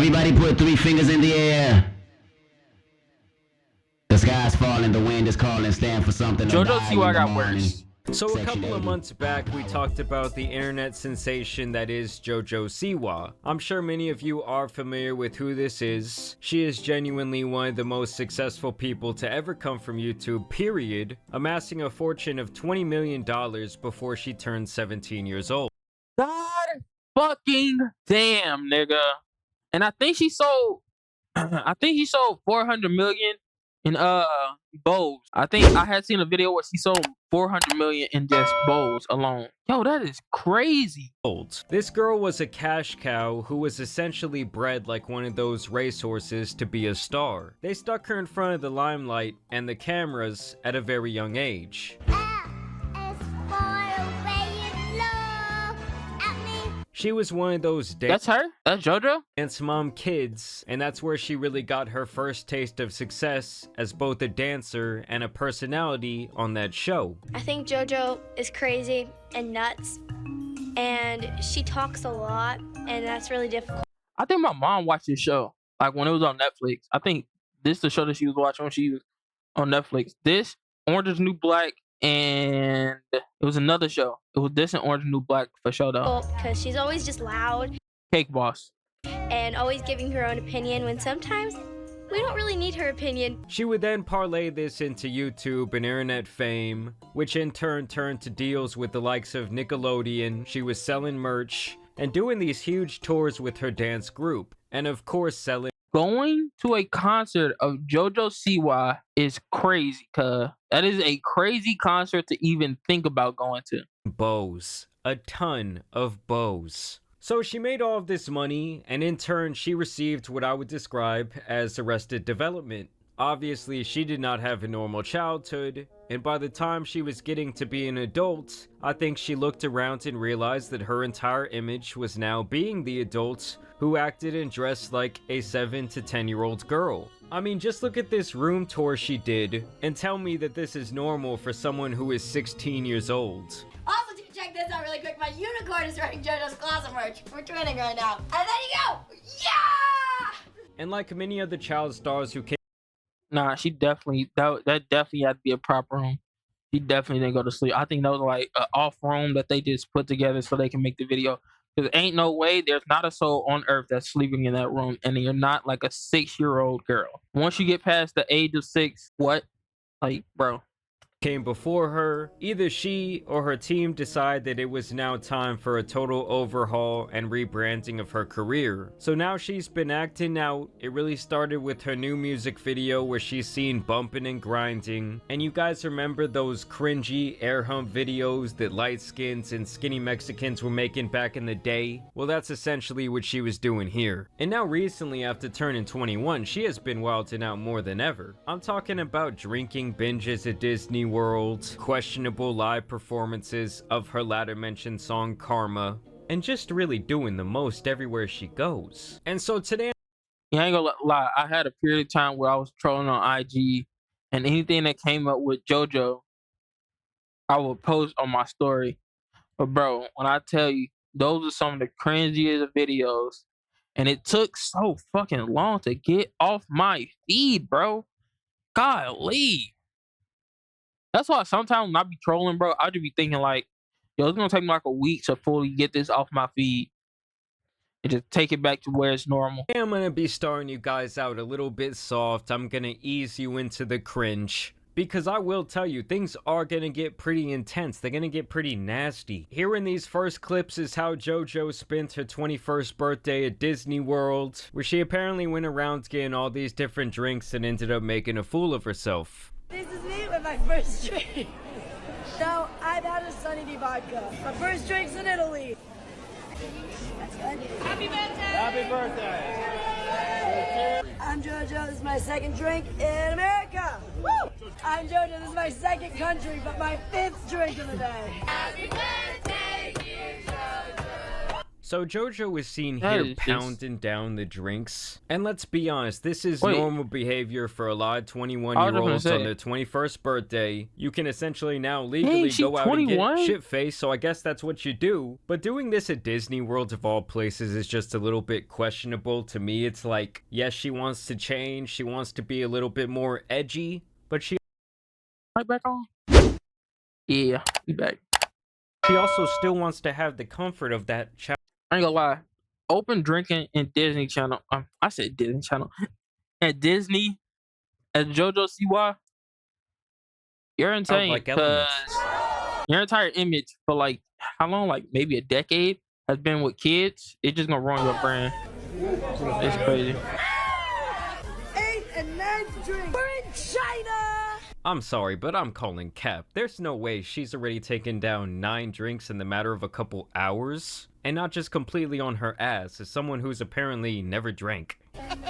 Everybody put 3 fingers in the air. The sky's falling, the wind is calling, stand for something. JOJO SIWA got worse. So a couple of months back, we talked about the internet sensation that is JOJO SIWA. I'm sure many of you are familiar with who this is. She is genuinely one of the most successful people to ever come from YouTube, period, amassing a fortune of $20 million before she turned 17 years old. God fucking damn, nigga. And I think she sold 400 million in bows. I think I had seen a video where she sold 400 million in just bows alone. Yo, that is crazy. This girl was a cash cow who was essentially bred like one of those racehorses to be a star. They stuck her in front of the limelight and the cameras at a very young age. She was one of those That's her? That's JoJo? dance mom kids, and that's where she really got her first taste of success as both a dancer and a personality on that show. I think JoJo is crazy and nuts, and she talks a lot, and that's really difficult. I think my mom watched this show, like when it was on Netflix. I think this is the show that she was watching when she was on Netflix. This, Orange is the New Black, and it was another show. It was this and Orange is the New Black for sure though. Because she's always just loud Cake Boss. and always giving her own opinion when sometimes we don't really need her opinion. She would then parlay this into YouTube and internet fame, which in turn turned to deals with the likes of Nickelodeon. She was selling merch and doing these huge tours with her dance group, and of course selling. Going to a concert of JoJo SIWA is crazy, cuz that is a crazy concert to even think about going to. Bows. A ton of bows. So she made all of this money, and in turn she received what I would describe as arrested development. Obviously, she did not have a normal childhood, and by the time she was getting to be an adult, I think she looked around and realized that her entire image was now being the adult who acted and dressed like a 7 to 10-year-old girl. I mean, just look at this room tour she did, and tell me that this is normal for someone who is 16 years old. Also, to check this out really quick, my unicorn is wearing JoJo's Closet merch. We're twinning right now. And there you go! Yeah! And like many other child stars who came Nah, she definitely, that definitely had to be a proper room. She definitely didn't go to sleep. I think that was like an off room that they just put together so they can make the video. Because ain't no way, there's not a soul on earth that's sleeping in that room, and you're not like a 6-year-old girl. Once you get past the age of 6, what? Like, bro. came before her, either she or her team decide that it was now time for a total overhaul and rebranding of her career. So now she's been acting out. It really started with her new music video where she's seen bumping and grinding. And you guys remember those cringy air hump videos that light skins and skinny Mexicans were making back in the day? Well, that's essentially what she was doing here. And now recently, after turning 21, she has been wilding out more than ever. I'm talking about drinking binges at Disney World, questionable live performances of her latter mentioned song Karma, and just really doing the most everywhere she goes. And so today, Yeah, I ain't gonna lie. I had a period of time where I was trolling on IG, and anything that came up with JoJo, I would post on my story. But bro, when I tell you, those are some of the cringiest of videos, and it took so fucking long to get off my feed, bro. Golly. That's why sometimes when I be trolling, bro, I just be thinking like, yo, it's gonna take me like a week to fully get this off my feed and just take it back to where it's normal. I'm gonna be starting you guys out a little bit soft. I'm gonna ease you into the cringe. Because I will tell you, things are gonna get pretty intense. They're gonna get pretty nasty. Here in these first clips is how JoJo spent her 21st birthday at Disney World, where she apparently went around getting all these different drinks and ended up making a fool of herself. This is me with my first drink. So, I've had a Sunny D vodka. My first drink's in Italy. That's good. Happy birthday! Happy birthday! I'm JoJo. This is my second drink in America. Woo! I'm JoJo. This is my second country, but my 5th drink of the day. Happy birthday, dear JoJo. So JoJo is seen That here is just- pounding down the drinks. And let's be honest, this is Wait. normal behavior for a lot of I was gonna 21-year-olds on say. their 21st birthday. You can essentially now legally she go out and 21? get shit-faced, so I guess that's what you do. But doing this at Disney World of all places is just a little bit questionable. To me, it's like, yes, she wants to change, she wants to be a little bit more edgy, but she Right back on? Yeah, we back. also still wants to have the comfort of that I ain't gonna lie. Open drinking in Disney Channel. I said Disney Channel. At Disney, at JoJo SIWA, you're insane. like elements. 'Cause your entire image for like how long? Like maybe a decade has been with kids. It's just gonna ruin your brand. It's crazy. 8th and 9th drink. We're in China. I'm sorry, but I'm calling cap. There's no way she's already taken down 9 drinks in the matter of a couple hours. And not just completely on her ass, as someone who's apparently never drank. JoJo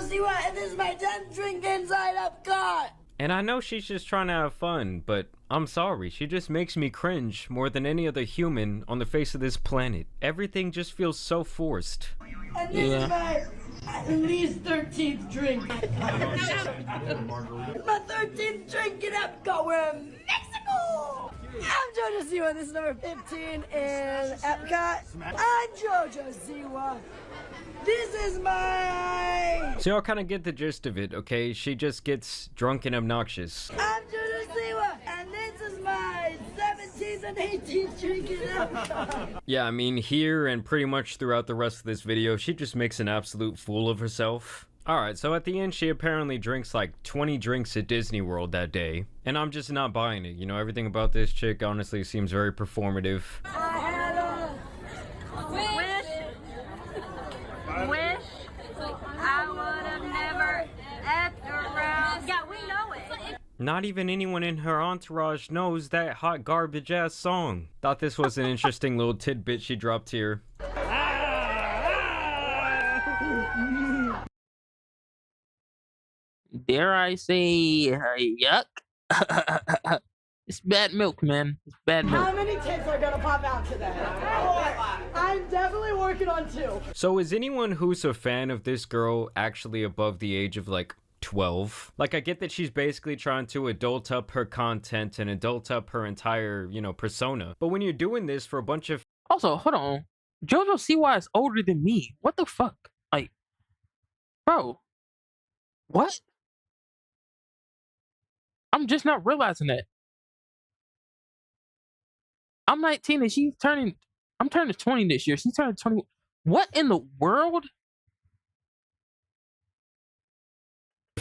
SIWA, and this is my 10th drink inside Epcot. And I know she's just trying to have fun, but I'm sorry, she just makes me cringe more than any other human on the face of this planet. Everything just feels so forced. And this Yeah. is my at least 13th drink. My 13th drink in Epcot. We're in Mexico. I'm JoJo SIWA. This is number 15 in Epcot. I'm JoJo SIWA. This is my. So y'all kind of get the gist of it, okay? She just gets drunk and obnoxious. I'm JoJo SIWA, and this is my 17th and 18th drink in Epcot. Yeah, I mean, here and pretty much throughout the rest of this video, she just makes an absolute fool of herself. Alright, so at the end, she apparently drinks like 20 drinks at Disney World that day. And I'm just not buying it. You know, everything about this chick honestly seems very performative. I had a Wish I would have never effed around. Yeah, we know it. Not even anyone in her entourage knows that hot garbage ass song. Thought this was an interesting little tidbit she dropped here. Dare I say, yuck? It's bad milk, man. It's bad milk. How many tits are gonna pop out today? I'm definitely working on 2. So is anyone who's a fan of this girl actually above the age of like 12? Like, I get that she's basically trying to adult up her content and adult up her entire, you know, persona. But when you're doing this for a bunch of Also, hold on. JoJo SIWA is older than me. What the fuck? Like, bro, what? I'm just not realizing that. I'm 19 and I'm turning 20 this year. She's turning 20. What in the world?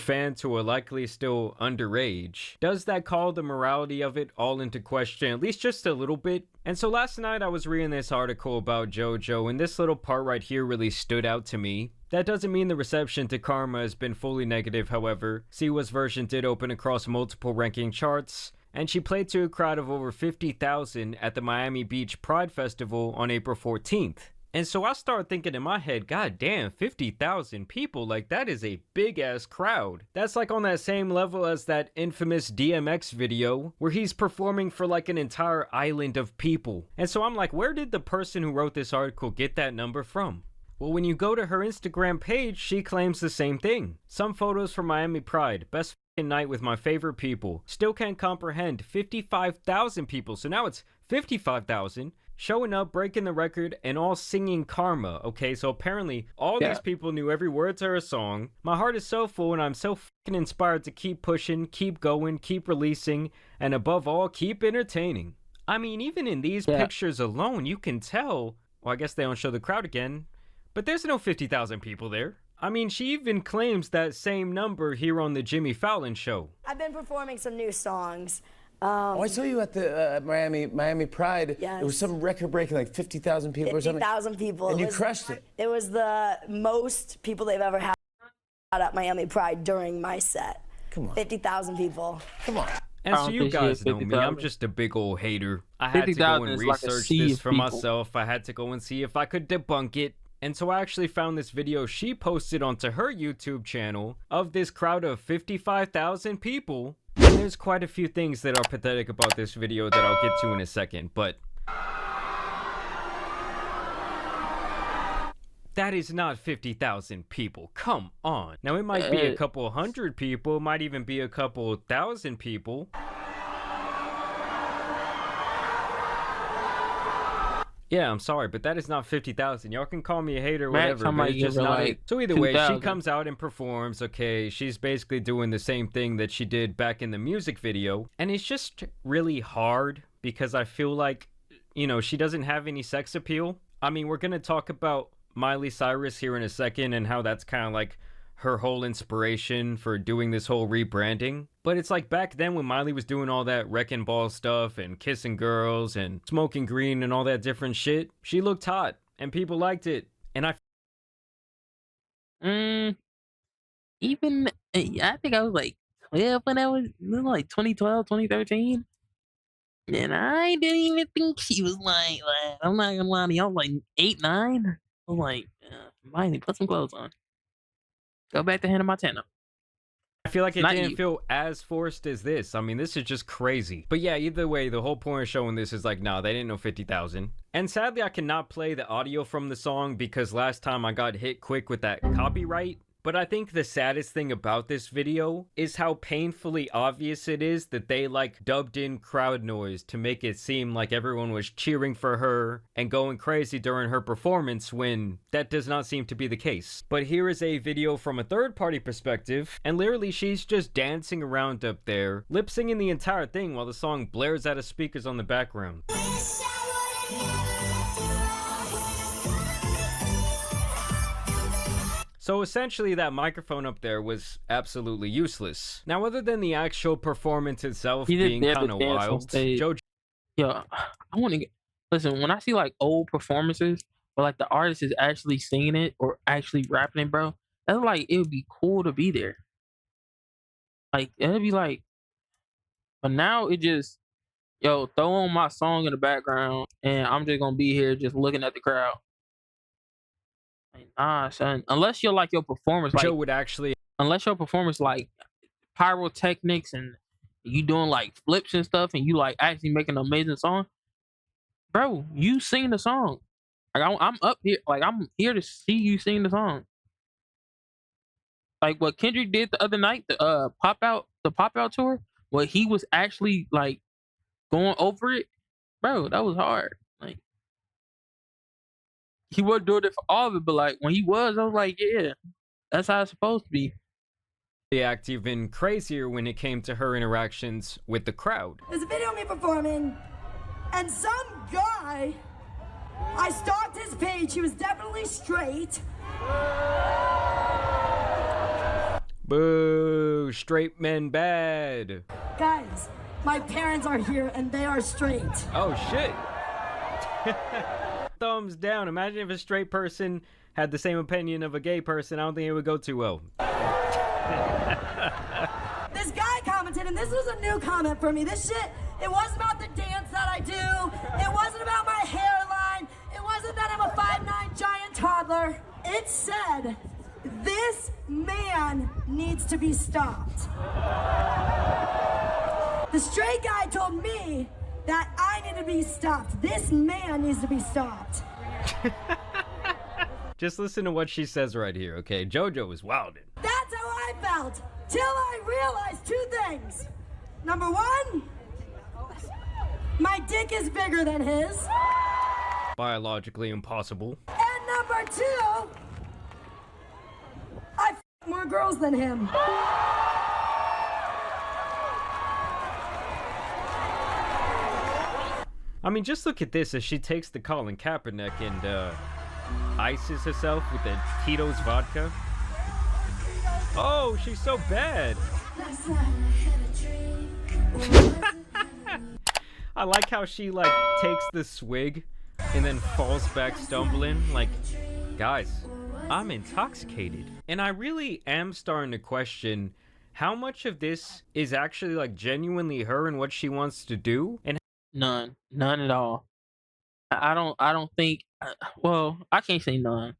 fans who are likely still underage, does that call the morality of it all into question, at least just a little bit? And so last night I was reading this article about JoJo, and this little part right here really stood out to me. That doesn't mean the reception to Karma has been fully negative, however. SIWA's version did open across multiple ranking charts, and she played to a crowd of over 50,000 at the Miami Beach Pride Festival on April 14th. And so I started thinking in my head, god damn, 50,000 people, like that is a big ass crowd. That's like on that same level as that infamous DMX video where he's performing for like an entire island of people. And so I'm like, where did the person who wrote this article get that number from? Well, when you go to her Instagram page, she claims the same thing. Some photos from Miami Pride, best f***ing night with my favorite people. Still can't comprehend, 55,000 people. So now it's 55,000. Showing up, breaking the record, and all singing Karma. Okay, so apparently all these people knew every word to her song. My heart is so full and I'm so fucking inspired to keep pushing, keep going, keep releasing, and above all, keep entertaining. I mean, even in these pictures alone, you can tell, well, I guess they don't show the crowd again, but there's no 50,000 people there. I mean, she even claims that same number here on the Jimmy Fallon show. I've been performing some new songs. I saw you at the Miami Pride. Yes. It was some record-breaking, like 50,000 people or something. 50,000 people. And you crushed it. It was the most people they've ever had at Miami Pride during my set. Come on. 50,000 people. Come on. And I so don't you think she guys is know me, 50,000. I'm just a big old hater. I had to go 50,000 and is like a research sea this of for people. myself. I had to go and see if I could debunk it. And so I actually found this video she posted onto her YouTube channel of this crowd of 55,000 people. And there's quite a few things that are pathetic about this video that I'll get to in a second, but That is not 50,000 people. Come on. Now, it might be a couple hundred people. It might even be a couple thousand people. Yeah, I'm sorry, but that is not 50,000. Y'all can call me a hater or whatever, but it's just not it. So either way, she comes out and performs, okay? She's basically doing the same thing that she did back in the music video. And it's just really hard because I feel like, you know, she doesn't have any sex appeal. I mean, we're going to talk about Miley Cyrus here in a second and how that's kind of like her whole inspiration for doing this whole rebranding. But it's like back then when Miley was doing all that wrecking ball stuff and kissing girls and smoking green and all that different shit, she looked hot and people liked it. And I even I think I was like 12 when I was like 2012, 2013. And I didn't even think she was like I'm not gonna lie to you, I was like 8, 9. I was like, Miley, put some clothes on. Go back to Hannah Montana. I feel like it didn't feel as forced as this. I mean, this is just crazy. But yeah, either way, the whole point of showing this is like, nah, they didn't know 50,000. And sadly, I cannot play the audio from the song because last time I got hit quick with that copyright. But I think the saddest thing about this video is how painfully obvious it is that they like dubbed in crowd noise to make it seem like everyone was cheering for her and going crazy during her performance when that does not seem to be the case. But here is a video from a third-party perspective, and literally she's just dancing around up there, lip-singing the entire thing while the song blares out of speakers on the background. So essentially that microphone up there was absolutely useless. Now, other than the actual performance itself being kind of wild, JoJo... Yo, I want to get... Listen, when I see like old performances where like the artist is actually singing it or actually rapping it, bro, that's like, it would be cool to be there. Like, it'd be like... But now it just... Yo, throw on my song in the background and I'm just gonna be here just looking at the crowd. Like, nah, son. Unless you're like your performance, like Joe would actually, unless your performance like pyrotechnics and you doing like flips and stuff, and you like actually making an amazing song, bro. You sing the song. Like I'm up here, like I'm here to see you sing the song. Like what Kendrick did the other night, the pop out tour, where he was actually like going over it, bro. That was hard. Like. He wasn't doing it for all of it, but like when he was, I was like, yeah, that's how it's supposed to be. They act even crazier when it came to her interactions with the crowd. There's a video of me performing, and some guy, I stalked his page, he was definitely straight. Boo, straight men bad. Guys, my parents are here and they are straight. Oh shit. Thumbs down. Imagine if a straight person had the same opinion of a gay person. I don't think it would go too well. This guy commented, and this was a new comment for me. This shit, it wasn't about the dance that I do. It wasn't about my hairline. It wasn't that I'm a 5'9" giant toddler. It said, this man needs to be stopped. The straight guy told me that I need to be stopped. This man needs to be stopped. Just listen to what she says right here, okay? JoJo is wildin'. That's how I felt, till I realized two things. Number one, my dick is bigger than his. Biologically impossible. And number two, I f more girls than him. I mean, just look at this as she takes the Colin Kaepernick and ices herself with the Tito's vodka. Oh, she's so bad. I like how she like takes the swig and then falls back stumbling. Like, guys, I'm intoxicated. And I really am starting to question how much of this is actually like genuinely her and what she wants to do, and none at all. I don't think. Well, I can't say none.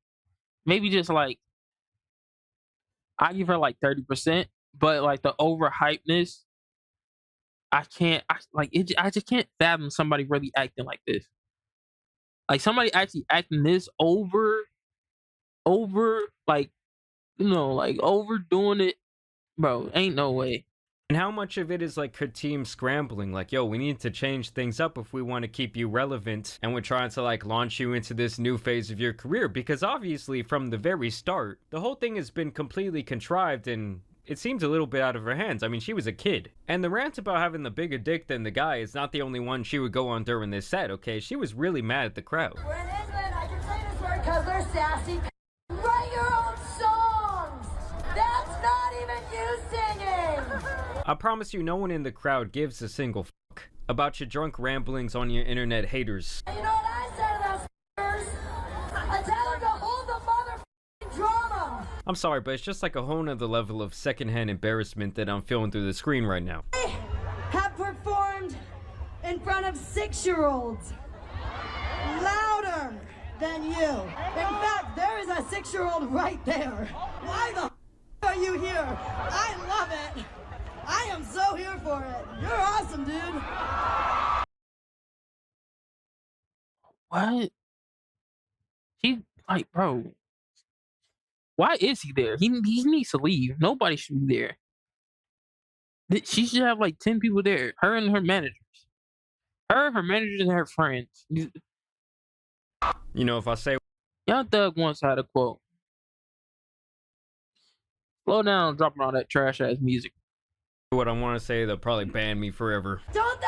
Maybe just like I give her like 30%, but like the overhypeness, I can't. I just can't fathom somebody really acting like this. Like somebody actually acting this over over, like, like overdoing it, bro. Ain't no way. And how much of it is like her team scrambling, like, yo, we need to change things up if we want to keep you relevant, and we're trying to like launch you into this new phase of your career, because obviously from the very start, the whole thing has been completely contrived and it seems a little bit out of her hands. I mean, she was a kid. And the rant about having the bigger dick than the guy is not the only one she would go on during this set, okay? She was really mad at the crowd. We're in England, I can say this word because they're sassy. Write your own songs! That's not even you singing! I promise you, no one in the crowd gives a single fuck about your drunk ramblings on your internet haters. You know what I said to those f***ers? I tell them to hold the motherfucking drama! I'm sorry, but it's just like a whole nother level of secondhand embarrassment that I'm feeling through the screen right now. I have performed in front of 6-year-olds louder than you. In fact, there is a 6-year-old right there. Why the f*** are you here? I love it. I am so here for it. You're awesome, dude. What? He, like, bro. Why is he there? He needs to leave. Nobody should be there. She should have like 10 people there. Her and her managers. Her managers, and her friends. You know, if I say Young Thug once had a quote. Slow down dropping all that trash ass music. what I want to say, they'll probably ban me forever. Don't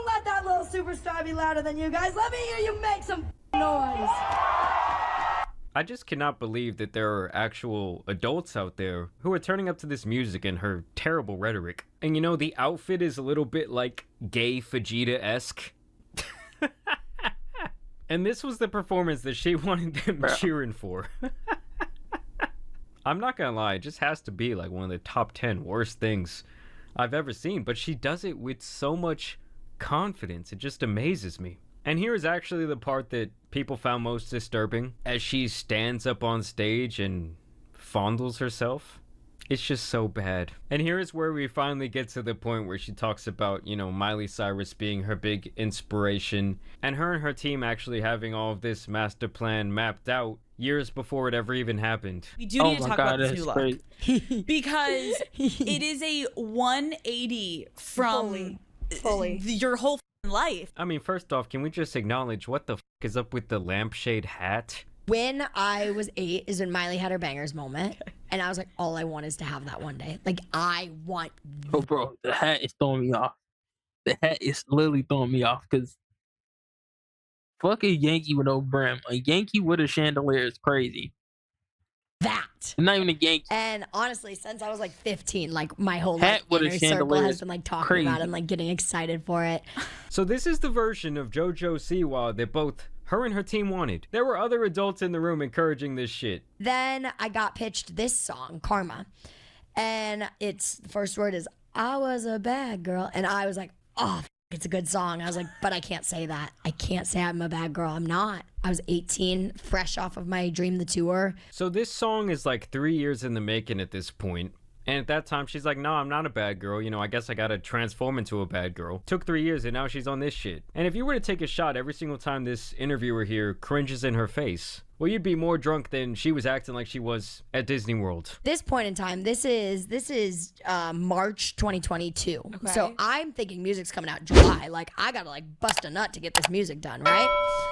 let that little superstar be louder than you guys. Let me hear you make some noise. I just cannot believe that there are actual adults out there who are turning up to this music and her terrible rhetoric. And you know, the outfit is a little bit like gay Vegeta-esque. And this was the performance that she wanted them cheering for. I'm not gonna lie, it just has to be like one of the top 10 worst things I've ever seen, but she does it with so much confidence. It just amazes me. And here is actually the part that people found most disturbing. As she stands up on stage and fondles herself. It's just so bad. And here is where we finally get to the point where she talks about, you know, Miley Cyrus being her big inspiration, and her team actually having all of this master plan mapped out years before it ever even happened. We do need to talk about this new look. Because it is a 180 from Fully. your whole life. I mean, first off, can we just acknowledge what the is up with the lampshade hat? When I was 8 is when Miley had her bangers moment. And I was like, all I want is to have that one day. Like, I want... Oh, bro, the hat is throwing me off. The hat is literally throwing me off because fuck a Yankee with no brim. A Yankee with a chandelier is crazy. That. Not even a Yankee. And honestly, since I was like 15, like my whole Hat like, with a inner circle chandelier has is been like talking crazy. about it and like getting excited for it. So this is the version of JOJO SIWA that both her and her team wanted. There were other adults in the room encouraging this shit. Then I got pitched this song, Karma. And its the first word is, I was a bad girl. And I was like, oh, it's a good song. I was like, but I can't say that. I can't say I'm a bad girl. I'm not. I was 18, fresh off of my Dream the Tour. So this song is like 3 years in the making at this point. And at that time, she's like, no, I'm not a bad girl. You know, I guess I gotta transform into a bad girl. Took 3 years, and now she's on this shit. And if you were to take a shot every single time this interviewer here cringes in her face, well, you'd be more drunk than she was acting like she was at Disney World. This point in time, this is March 2022. Okay. So I'm thinking music's coming out July. Like, I gotta like bust a nut to get this music done, right?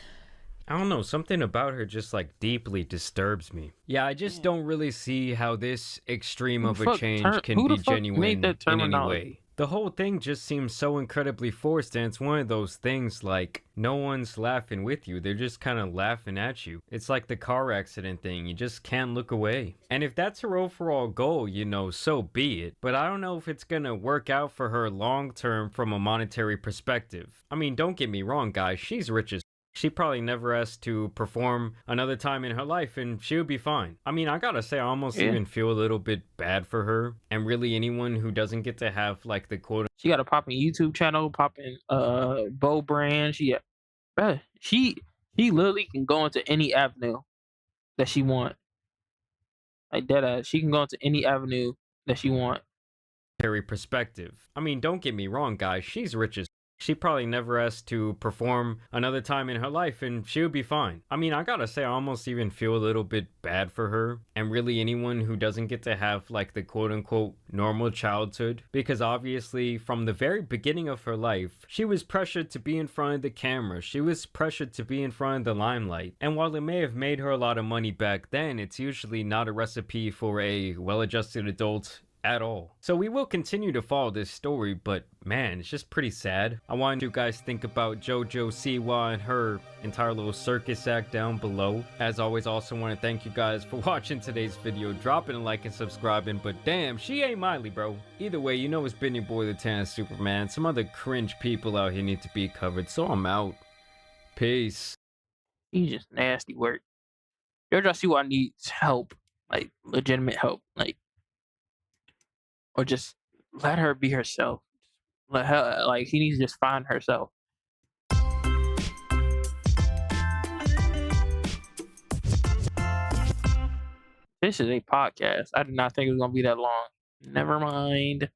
I don't know, something about her just like deeply disturbs me. Yeah, I just don't really see how this extreme of a change can be genuine in any way. The whole thing just seems so incredibly forced, and it's one of those things like no one's laughing with you, they're just kind of laughing at you. It's like the car accident thing, you just can't look away. And if that's her overall goal, you know, so be it. But I don't know if it's gonna work out for her long term from a monetary perspective. I mean, don't get me wrong guys, she's rich as she probably never has to perform another time in her life and she would be fine. I mean, I gotta say, I almost even feel a little bit bad for her and really anyone who doesn't get to have like the quote. She got a popping YouTube channel, popping Bow brand. She literally can go into any avenue that she want. Like deadass, she can go into any avenue that she want. Perspective. I mean, don't get me wrong, guys. She's rich as She probably never has to perform another time in her life and she would be fine. I mean, I gotta say, I almost even feel a little bit bad for her and really anyone who doesn't get to have like the quote unquote normal childhood, because obviously from the very beginning of her life, she was pressured to be in front of the camera. She was pressured to be in front of the limelight. And while it may have made her a lot of money back then, it's usually not a recipe for a well-adjusted adult at all. So we will continue to follow this story, but man, it's just pretty sad. I want you guys think about JoJo Siwa and her entire little circus act down below. As always, also want to thank you guys for watching today's video, dropping a like and subscribing, but damn, she ain't Miley, bro. Either way, you know it's been your boy the Tan Superman. Some other cringe people out here need to be covered, so I'm out. Peace. He's just nasty work. JoJo Siwa needs help, like legitimate help, like, or just let her be herself. Let her, like, he needs to just find herself. This is a podcast. I did not think it was gonna be that long. Never mind.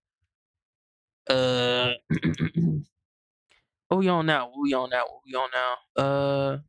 What we on now? What we on now?